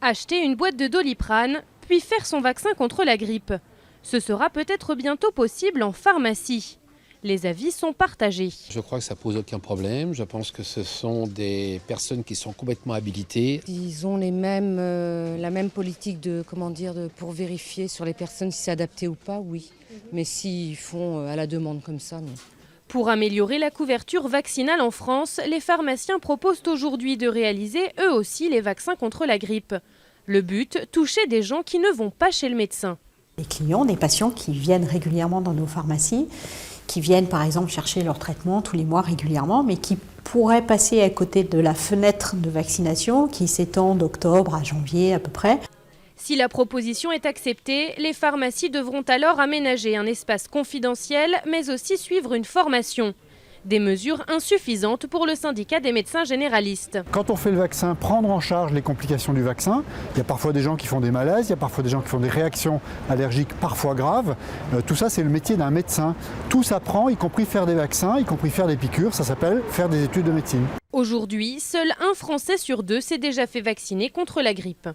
Acheter une boîte de Doliprane, puis faire son vaccin contre la grippe. Ce sera peut-être bientôt possible en pharmacie. Les avis sont partagés. Je crois que ça pose aucun problème. Je pense que ce sont des personnes qui sont complètement habilitées. Ils ont la même politique pour vérifier sur les personnes si c'est adapté ou pas, oui. Mais s'ils font à la demande comme ça, non. Pour améliorer la couverture vaccinale en France, les pharmaciens proposent aujourd'hui de réaliser eux aussi les vaccins contre la grippe. Le but, toucher des gens qui ne vont pas chez le médecin. Les clients, des patients qui viennent régulièrement dans nos pharmacies, qui viennent par exemple chercher leur traitement tous les mois régulièrement, mais qui pourraient passer à côté de la fenêtre de vaccination qui s'étend d'octobre à janvier à peu près. Si la proposition est acceptée, les pharmacies devront alors aménager un espace confidentiel, mais aussi suivre une formation. Des mesures insuffisantes pour le syndicat des médecins généralistes. Quand on fait le vaccin, prendre en charge les complications du vaccin. Il y a parfois des gens qui font des malaises, il y a parfois des gens qui font des réactions allergiques parfois graves. Tout ça, c'est le métier d'un médecin. Tout s'apprend, y compris faire des vaccins, y compris faire des piqûres. Ça s'appelle faire des études de médecine. Aujourd'hui, seul un Français sur deux s'est déjà fait vacciner contre la grippe.